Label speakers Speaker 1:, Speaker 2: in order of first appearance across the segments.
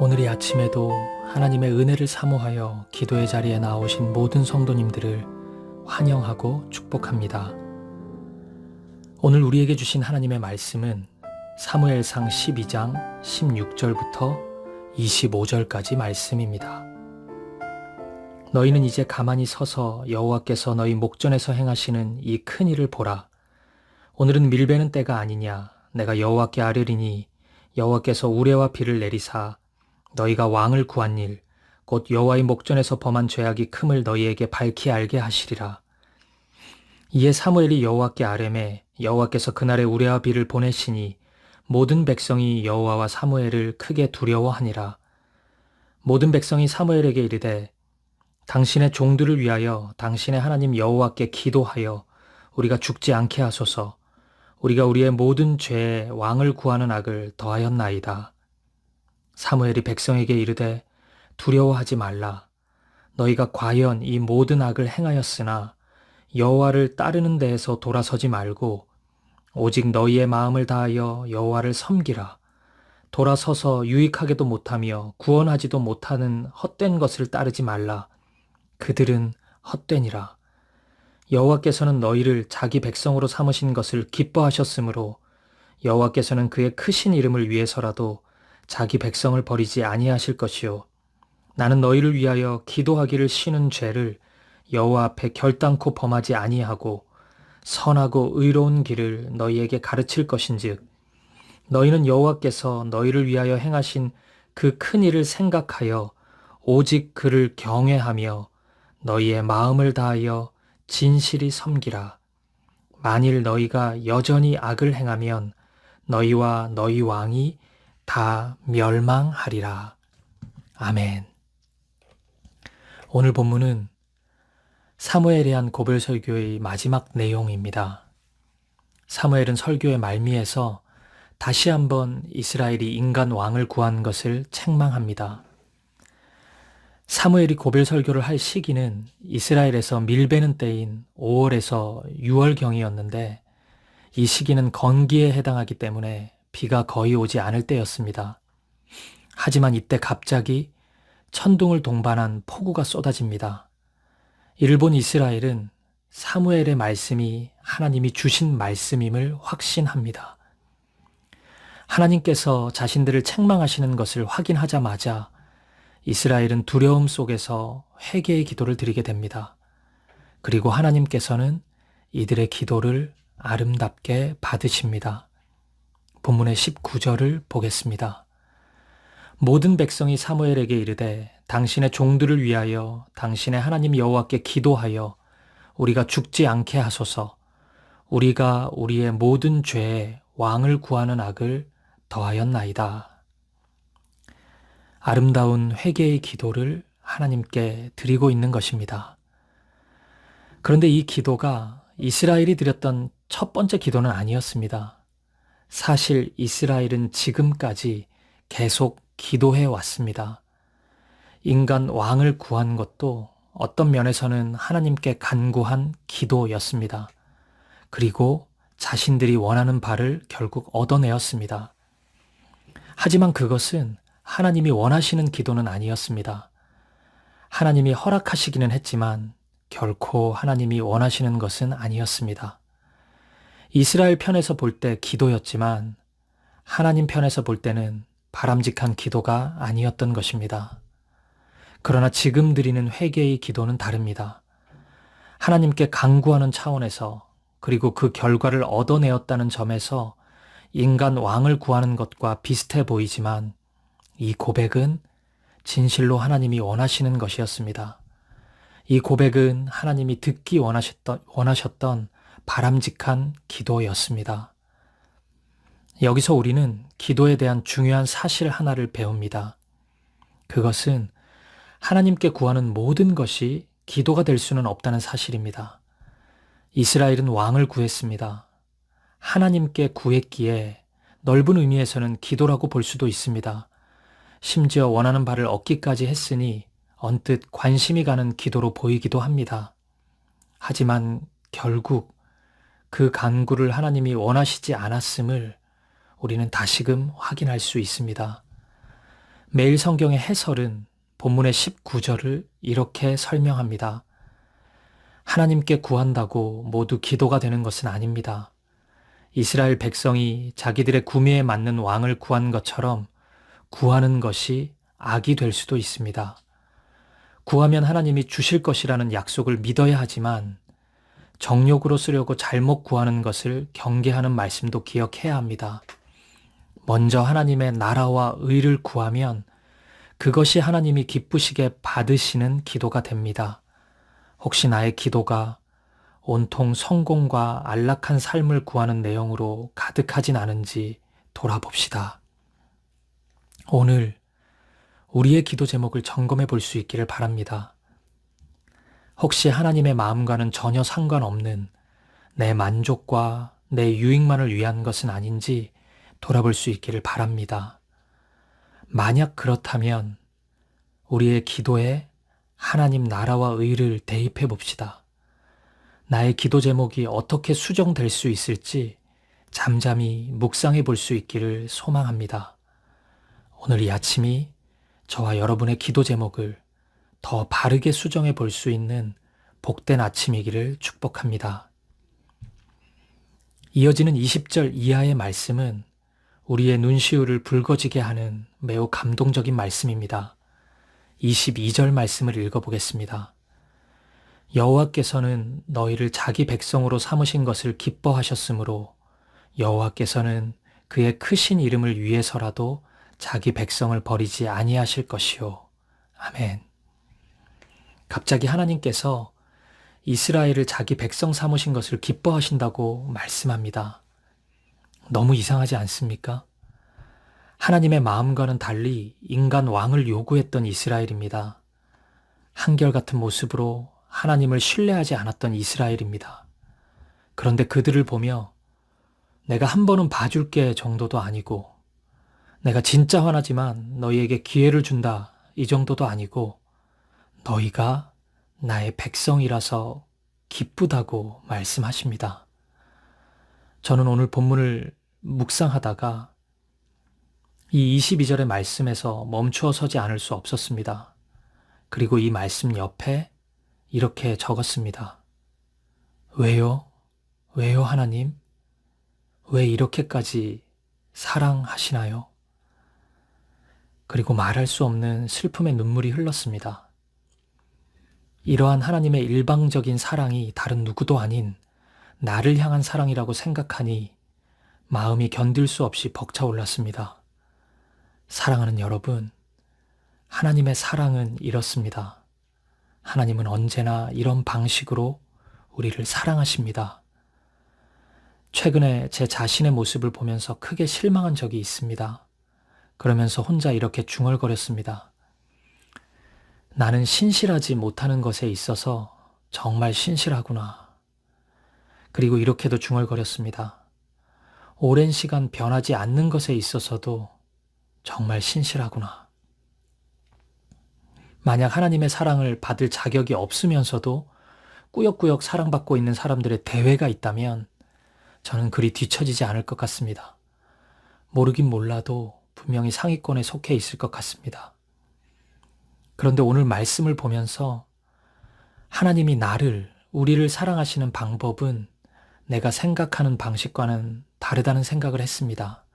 Speaker 1: 오늘 이 아침에도 하나님의 은혜를 사모하여 기도의 자리에 나오신 모든 성도님들을 환영하고 축복합니다. 오늘 우리에게 주신 하나님의 말씀은 사무엘상 12장 16절부터 25절까지 말씀입니다. 너희는 이제 가만히 서서 여호와께서 너희 목전에서 행하시는 이 큰 일을 보라. 오늘은 밀베는 때가 아니냐. 내가 여호와께 아뢰리니 여호와께서 우레와 비를 내리사 너희가 왕을 구한 일, 곧 여호와의 목전에서 범한 죄악이 큼을 너희에게 밝히 알게 하시리라. 이에 사무엘이 여호와께 아뢰매 여호와께서 그날에 우레와 비를 보내시니 모든 백성이 여호와와 사무엘을 크게 두려워하니라. 모든 백성이 사무엘에게 이르되 당신의 종들을 위하여 당신의 하나님 여호와께 기도하여 우리가 죽지 않게 하소서. 우리가 우리의 모든 죄에 왕을 구하는 악을 더하였나이다. 사무엘이 백성에게 이르되 두려워하지 말라. 너희가 과연 이 모든 악을 행하였으나 여호와를 따르는 데에서 돌아서지 말고 오직 너희의 마음을 다하여 여호와를 섬기라. 돌아서서 유익하게도 못하며 구원하지도 못하는 헛된 것을 따르지 말라. 그들은 헛되니라. 여호와께서는 너희를 자기 백성으로 삼으신 것을 기뻐하셨으므로 여호와께서는 그의 크신 이름을 위해서라도 자기 백성을 버리지 아니하실 것이요. 나는 너희를 위하여 기도하기를 쉬는 죄를 여호와 앞에 결단코 범하지 아니하고 선하고 의로운 길을 너희에게 가르칠 것인즉 너희는 여호와께서 너희를 위하여 행하신 그 큰 일을 생각하여 오직 그를 경외하며 너희의 마음을 다하여 진실이 섬기라. 만일 너희가 여전히 악을 행하면 너희와 너희 왕이 다 멸망하리라. 아멘. 오늘 본문은 사무엘에 한 고별 설교의 마지막 내용입니다. 사무엘은 설교의 말미에서 다시 한번 이스라엘이 인간 왕을 구한 것을 책망합니다. 사무엘이 고별 설교를 할 시기는 이스라엘에서 밀베는 때인 5월에서 6월경이었는데 이 시기는 건기에 해당하기 때문에 비가 거의 오지 않을 때였습니다. 하지만 이때 갑자기 천둥을 동반한 폭우가 쏟아집니다. 이를 본 이스라엘은 사무엘의 말씀이 하나님이 주신 말씀임을 확신합니다. 하나님께서 자신들을 책망하시는 것을 확인하자마자 이스라엘은 두려움 속에서 회개의 기도를 드리게 됩니다. 그리고 하나님께서는 이들의 기도를 아름답게 받으십니다. 본문의 19절을 보겠습니다. 모든 백성이 사무엘에게 이르되 당신의 종들을 위하여 당신의 하나님 여호와께 기도하여 우리가 죽지 않게 하소서. 우리가 우리의 모든 죄에 왕을 구하는 악을 더하였나이다. 아름다운 회개의 기도를 하나님께 드리고 있는 것입니다. 그런데 이 기도가 이스라엘이 드렸던 첫 번째 기도는 아니었습니다. 사실 이스라엘은 지금까지 계속 기도해 왔습니다. 인간 왕을 구한 것도 어떤 면에서는 하나님께 간구한 기도였습니다. 그리고 자신들이 원하는 바를 결국 얻어내었습니다. 하지만 그것은 하나님이 원하시는 기도는 아니었습니다. 하나님이 허락하시기는 했지만 결코 하나님이 원하시는 것은 아니었습니다. 이스라엘 편에서 볼 때 기도였지만 하나님 편에서 볼 때는 바람직한 기도가 아니었던 것입니다. 그러나 지금 드리는 회개의 기도는 다릅니다. 하나님께 간구하는 차원에서 그리고 그 결과를 얻어내었다는 점에서 인간 왕을 구하는 것과 비슷해 보이지만 이 고백은 진실로 하나님이 원하시는 것이었습니다. 이 고백은 하나님이 듣기 원하셨던 바람직한 기도였습니다. 여기서 우리는 기도에 대한 중요한 사실 하나를 배웁니다. 그것은 하나님께 구하는 모든 것이 기도가 될 수는 없다는 사실입니다. 이스라엘은 왕을 구했습니다. 하나님께 구했기에 넓은 의미에서는 기도라고 볼 수도 있습니다. 심지어 원하는 바를 얻기까지 했으니 언뜻 관심이 가는 기도로 보이기도 합니다. 하지만 결국 그 간구를 하나님이 원하시지 않았음을 우리는 다시금 확인할 수 있습니다. 매일 성경의 해설은 본문의 19절을 이렇게 설명합니다. 하나님께 구한다고 모두 기도가 되는 것은 아닙니다. 이스라엘 백성이 자기들의 구미에 맞는 왕을 구한 것처럼 구하는 것이 악이 될 수도 있습니다. 구하면 하나님이 주실 것이라는 약속을 믿어야 하지만 정욕으로 쓰려고 잘못 구하는 것을 경계하는 말씀도 기억해야 합니다. 먼저 하나님의 나라와 의를 구하면 그것이 하나님이 기쁘시게 받으시는 기도가 됩니다. 혹시 나의 기도가 온통 성공과 안락한 삶을 구하는 내용으로 가득하진 않은지 돌아봅시다. 오늘 우리의 기도 제목을 점검해 볼 수 있기를 바랍니다. 혹시 하나님의 마음과는 전혀 상관없는 내 만족과 내 유익만을 위한 것은 아닌지 돌아볼 수 있기를 바랍니다. 만약 그렇다면 우리의 기도에 하나님 나라와 의를 대입해 봅시다. 나의 기도 제목이 어떻게 수정될 수 있을지 잠잠히 묵상해 볼 수 있기를 소망합니다. 오늘 이 아침이 저와 여러분의 기도 제목을 더 바르게 수정해 볼 수 있는 복된 아침이기를 축복합니다. 이어지는 20절 이하의 말씀은 우리의 눈시울을 붉어지게 하는 매우 감동적인 말씀입니다. 22절 말씀을 읽어보겠습니다. 여호와께서는 너희를 자기 백성으로 삼으신 것을 기뻐하셨으므로 여호와께서는 그의 크신 이름을 위해서라도 자기 백성을 버리지 아니하실 것이요. 아멘. 갑자기 하나님께서 이스라엘을 자기 백성 삼으신 것을 기뻐하신다고 말씀합니다. 너무 이상하지 않습니까? 하나님의 마음과는 달리 인간 왕을 요구했던 이스라엘입니다. 한결같은 모습으로 하나님을 신뢰하지 않았던 이스라엘입니다. 그런데 그들을 보며 내가 한 번은 봐줄게 정도도 아니고 내가 진짜 화나지만 너희에게 기회를 준다 이 정도도 아니고 너희가 나의 백성이라서 기쁘다고 말씀하십니다. 저는 오늘 본문을 묵상하다가 이 22절의 말씀에서 멈추어 서지 않을 수 없었습니다. 그리고 이 말씀 옆에 이렇게 적었습니다. 왜요? 왜요, 하나님? 왜 이렇게까지 사랑하시나요? 그리고 말할 수 없는 슬픔의 눈물이 흘렀습니다. 이러한 하나님의 일방적인 사랑이 다른 누구도 아닌 나를 향한 사랑이라고 생각하니 마음이 견딜 수 없이 벅차올랐습니다. 사랑하는 여러분, 하나님의 사랑은 이렇습니다. 하나님은 언제나 이런 방식으로 우리를 사랑하십니다. 최근에 제 자신의 모습을 보면서 크게 실망한 적이 있습니다. 그러면서 혼자 이렇게 중얼거렸습니다. 나는 신실하지 못하는 것에 있어서 정말 신실하구나. 그리고 이렇게도 중얼거렸습니다. 오랜 시간 변하지 않는 것에 있어서도 정말 신실하구나. 만약 하나님의 사랑을 받을 자격이 없으면서도 꾸역꾸역 사랑받고 있는 사람들의 대회가 있다면 저는 그리 뒤처지지 않을 것 같습니다. 모르긴 몰라도 분명히 상위권에 속해 있을 것 같습니다. 그런데 오늘 말씀을 보면서 하나님이 우리를 사랑하시는 방법은 내가 생각하는 방식과는 다르다는 생각을 했습니다.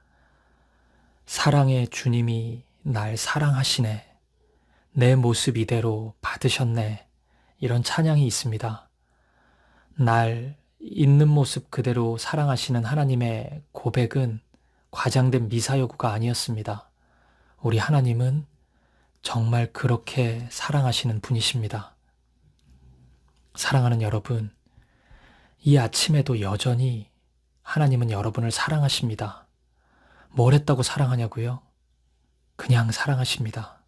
Speaker 1: 사랑의 주님이 날 사랑하시네. 내 모습 이대로 받으셨네. 이런 찬양이 있습니다. 날 있는 모습 그대로 사랑하시는 하나님의 고백은 과장된 미사여구가 아니었습니다. 우리 하나님은 정말 그렇게 사랑하시는 분이십니다. 사랑하는 여러분, 이 아침에도 여전히 하나님은 여러분을 사랑하십니다. 뭘 했다고 사랑하냐고요? 그냥 사랑하십니다.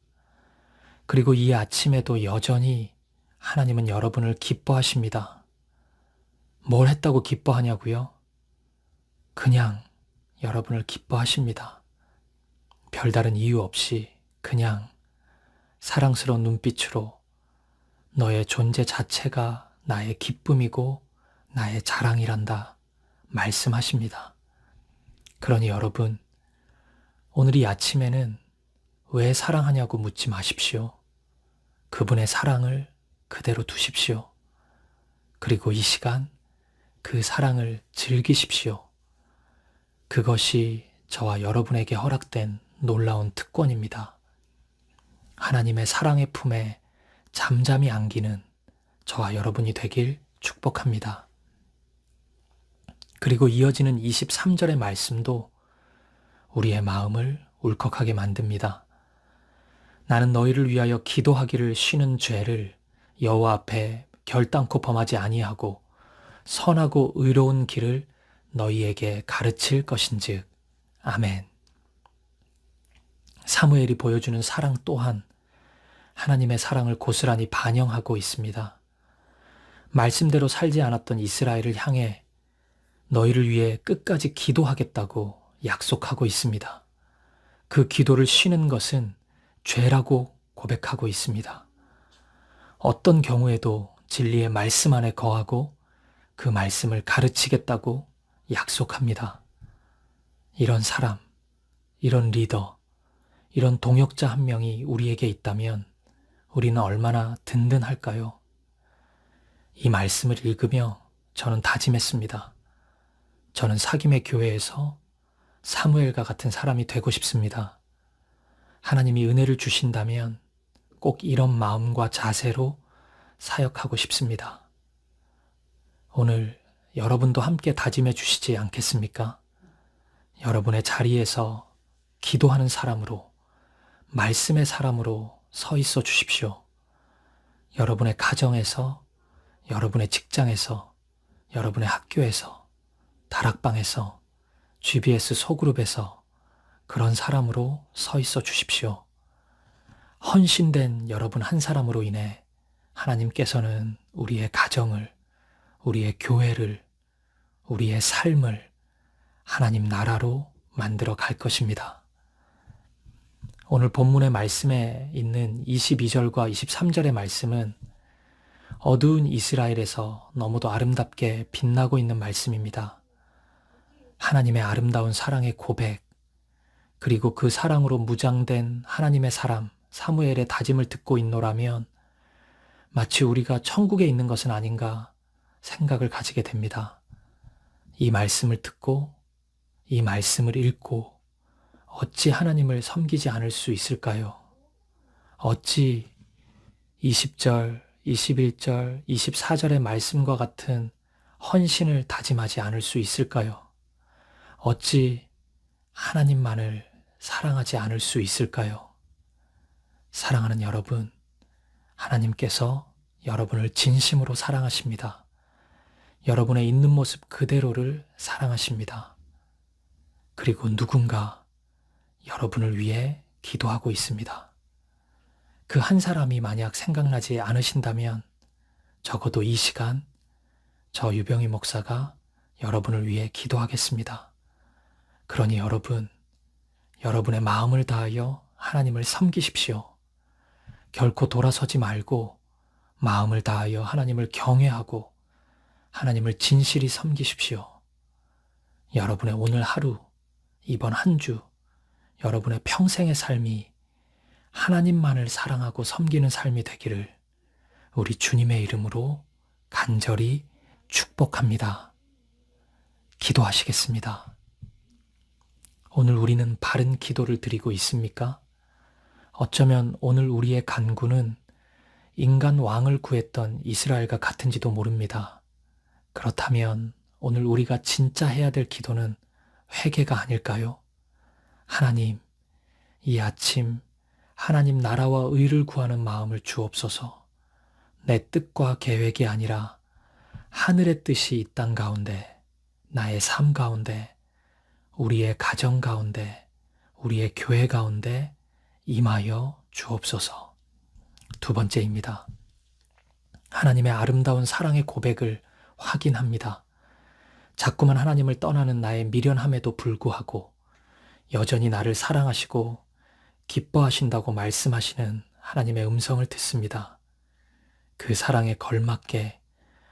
Speaker 1: 그리고 이 아침에도 여전히 하나님은 여러분을 기뻐하십니다. 뭘 했다고 기뻐하냐고요? 그냥 여러분을 기뻐하십니다. 별다른 이유 없이 그냥 사랑스러운 눈빛으로 너의 존재 자체가 나의 기쁨이고 나의 자랑이란다 말씀하십니다. 그러니 여러분, 오늘 이 아침에는 왜 사랑하냐고 묻지 마십시오. 그분의 사랑을 그대로 두십시오. 그리고 이 시간 그 사랑을 즐기십시오. 그것이 저와 여러분에게 허락된 놀라운 특권입니다. 하나님의 사랑의 품에 잠잠히 안기는 저와 여러분이 되길 축복합니다. 그리고 이어지는 23절의 말씀도 우리의 마음을 울컥하게 만듭니다. 나는 너희를 위하여 기도하기를 쉬는 죄를 여호와 앞에 결단코 범하지 아니하고 선하고 의로운 길을 너희에게 가르칠 것인즉. 아멘. 사무엘이 보여주는 사랑 또한 하나님의 사랑을 고스란히 반영하고 있습니다. 말씀대로 살지 않았던 이스라엘을 향해 너희를 위해 끝까지 기도하겠다고 약속하고 있습니다. 그 기도를 쉬는 것은 죄라고 고백하고 있습니다. 어떤 경우에도 진리의 말씀 안에 거하고 그 말씀을 가르치겠다고 약속합니다. 이런 사람, 이런 리더, 이런 동역자 한 명이 우리에게 있다면 우리는 얼마나 든든할까요? 이 말씀을 읽으며 저는 다짐했습니다. 저는 사김의 교회에서 사무엘과 같은 사람이 되고 싶습니다. 하나님이 은혜를 주신다면 꼭 이런 마음과 자세로 사역하고 싶습니다. 오늘 여러분도 함께 다짐해 주시지 않겠습니까? 여러분의 자리에서 기도하는 사람으로, 말씀의 사람으로 서 있어 주십시오. 여러분의 가정에서, 여러분의 직장에서, 여러분의 학교에서, 다락방에서, GBS 소그룹에서 그런 사람으로 서 있어 주십시오. 헌신된 여러분 한 사람으로 인해 하나님께서는 우리의 가정을, 우리의 교회를, 우리의 삶을 하나님 나라로 만들어 갈 것입니다. 오늘 본문의 말씀에 있는 22절과 23절의 말씀은 어두운 이스라엘에서 너무도 아름답게 빛나고 있는 말씀입니다. 하나님의 아름다운 사랑의 고백, 그리고 그 사랑으로 무장된 하나님의 사람 사무엘의 다짐을 듣고 있노라면 마치 우리가 천국에 있는 것은 아닌가 생각을 가지게 됩니다. 이 말씀을 듣고 이 말씀을 읽고 어찌 하나님을 섬기지 않을 수 있을까요? 어찌 20절, 21절, 24절의 말씀과 같은 헌신을 다짐하지 않을 수 있을까요? 어찌 하나님만을 사랑하지 않을 수 있을까요? 사랑하는 여러분, 하나님께서 여러분을 진심으로 사랑하십니다. 여러분의 있는 모습 그대로를 사랑하십니다. 그리고 누군가 여러분을 위해 기도하고 있습니다. 그 한 사람이 만약 생각나지 않으신다면 적어도 이 시간 저 유병희 목사가 여러분을 위해 기도하겠습니다. 그러니 여러분, 여러분의 마음을 다하여 하나님을 섬기십시오. 결코 돌아서지 말고 마음을 다하여 하나님을 경외하고 하나님을 진실히 섬기십시오. 여러분의 오늘 하루, 이번 한 주, 여러분의 평생의 삶이 하나님만을 사랑하고 섬기는 삶이 되기를 우리 주님의 이름으로 간절히 축복합니다. 기도하시겠습니다. 오늘 우리는 바른 기도를 드리고 있습니까? 어쩌면 오늘 우리의 간구는 인간 왕을 구했던 이스라엘과 같은지도 모릅니다. 그렇다면 오늘 우리가 진짜 해야 될 기도는 회개가 아닐까요? 하나님, 이 아침 하나님 나라와 의를 구하는 마음을 주옵소서. 내 뜻과 계획이 아니라 하늘의 뜻이 이 땅 가운데, 나의 삶 가운데, 우리의 가정 가운데, 우리의 교회 가운데 임하여 주옵소서. 두 번째입니다. 하나님의 아름다운 사랑의 고백을 확인합니다. 자꾸만 하나님을 떠나는 나의 미련함에도 불구하고 여전히 나를 사랑하시고 기뻐하신다고 말씀하시는 하나님의 음성을 듣습니다. 그 사랑에 걸맞게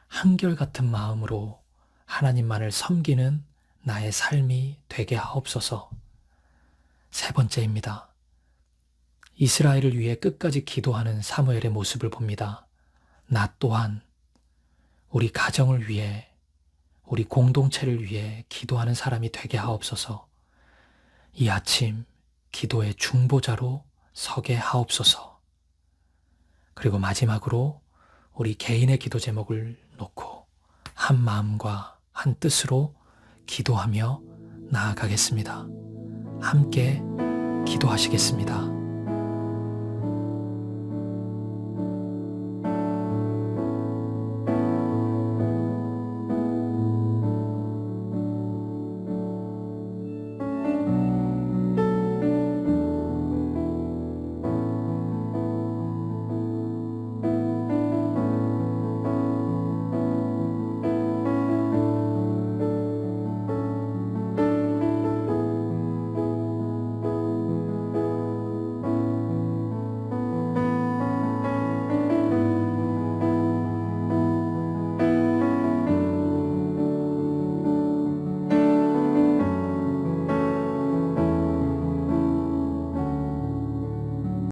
Speaker 1: 한결같은 마음으로 하나님만을 섬기는 나의 삶이 되게 하옵소서. 세 번째입니다. 이스라엘을 위해 끝까지 기도하는 사무엘의 모습을 봅니다. 나 또한 우리 가정을 위해, 우리 공동체를 위해 기도하는 사람이 되게 하옵소서. 이 아침 기도의 중보자로 서게 하옵소서. 그리고 마지막으로 우리 개인의 기도 제목을 놓고 한 마음과 한 뜻으로 기도하며 나아가겠습니다. 함께 기도하시겠습니다.